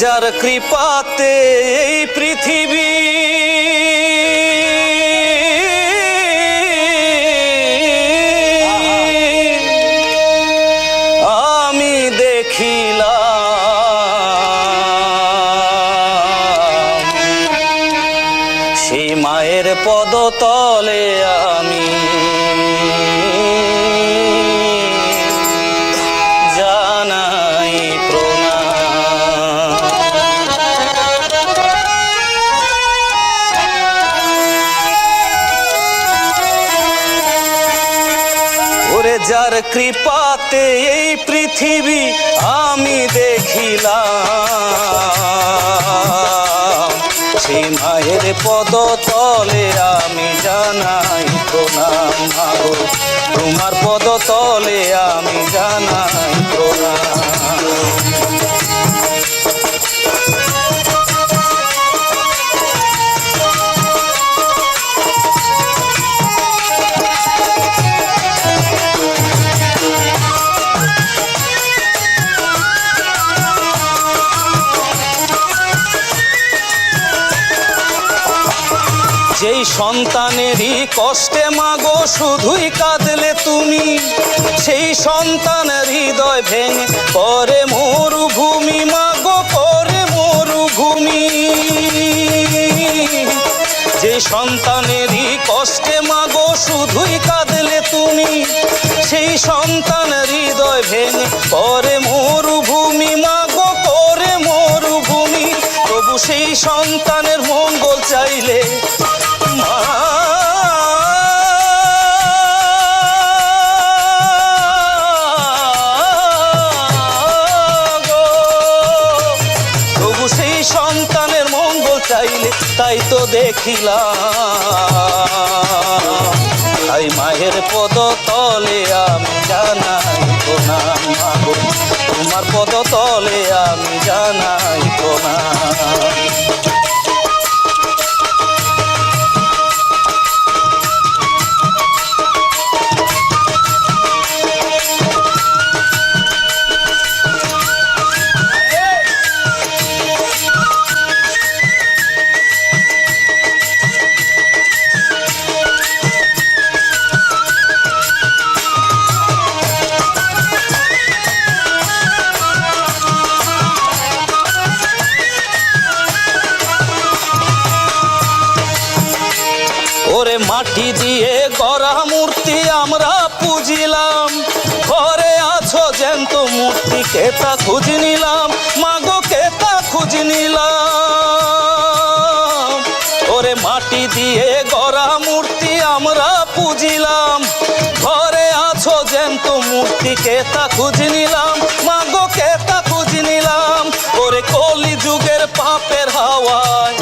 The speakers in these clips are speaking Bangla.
যার কৃপাতে এই পৃথিবী আমি দেখিলাম, সেই মায়ের পদতলে আমি জানাই প্রণাম। ওরে যার কৃপাতে এই পৃথিবী আমি দেখিলাম, সেই মায়ের পদতলে আমি জানাই প্রণাম। মাগো তোমার পদতলে আমি জানাই প্রণাম। যেই সন্তানেরই কষ্টে মাগো শুধুই কাঁদলে তুমি, সেই সন্তানের হৃদয় ভেঙে করে মরুভূমি মাগো, করে মরুভূমি। যে সন্তানেরই কষ্টে মাগো শুধুই কাঁদলে তুমি, সেই সন্তানের হৃদয় ভেঙে করে মরুভূমি মাগো, করে মরুভূমি। তবু সেই সন্তানের মঙ্গল চাইলে তবু সেই সন্তানের মঙ্গল চাইলে তাই তো দেখিলাম, তাই মায়ের পদতলে আমি জানাই প্রণাম। মাগো তোমার পদতলে আমি জানাই প্রণাম। ওরে মাটি দিয়ে গড়া মূর্তি আমরা পুজিলাম, ঘরে আছো জ্যান্ত মূর্তি কেতা খুঁজ নিলাম, মাগো কেতা খুঁজ নিলাম। ওরে মাটি দিয়ে গড়া মূর্তি আমরা পুজিলাম, ঘরে আছো জ্যান্ত মূর্তি কেতা খুঁজ নিলাম, মাগো কেতা খুঁজ নিলাম। ওরে কলি যুগের পাপের হাওয়ায়,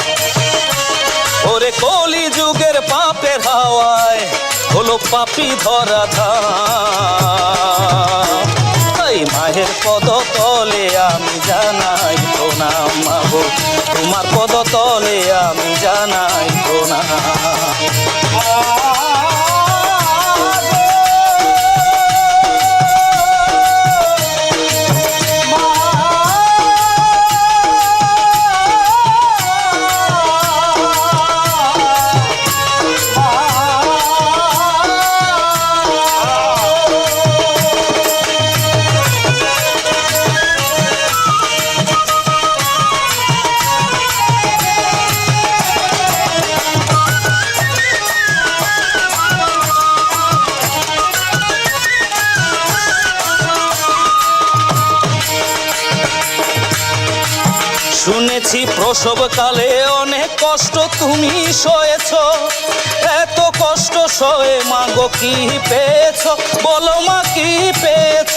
ওরে কলি যুগের পাপের হাওয়ায় হলো পাপী ধরা ধাম, তাই মায়ের পদতলে আমি জানাই প্রণাম। মাগো তোমার পদতলে আমি জানাই প্রণাম। শুনেছি প্রসবকালে অনেক কষ্ট তুমি সয়েছ, এত কষ্ট সয়ে মাগো কি পেয়েছ, বলো মা কি পেয়েছ।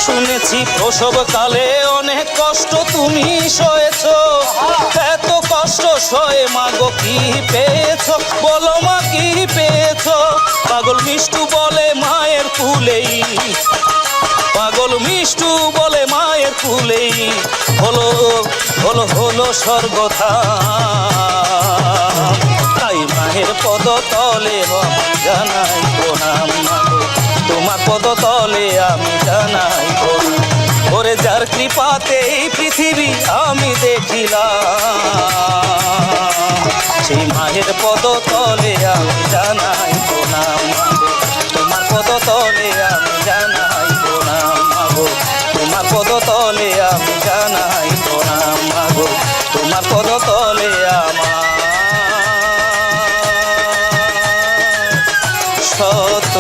শুনেছি প্রসবকালে অনেক কষ্ট তুমি সয়েছ, এত কষ্ট সয়ে মাগো কি পেয়েছ, বলো মা কি পেয়েছ। পাগল মিষ্টু বলে মায়ের কুলেই, পাগল মিষ্টু বলে মায়ের কুলেই হলো হলো হলো স্বর্গধাম, তাই মায়ের পদতলে জানাই প্রণাম। মাগো তোমার পদতলে আমি জানাই প্রণাম। ওরে যার কৃপাতে এই পৃথিবী আমি দেখিলাম, সেই মায়ের পদতলে আমি জানাই প্রণাম। তোমার পদতলে আমি জানাই প্রণাম মাগো, তোমার পদতলে আমি জানাই প্রণাম মাগো, তোমার পদতলে আমার শত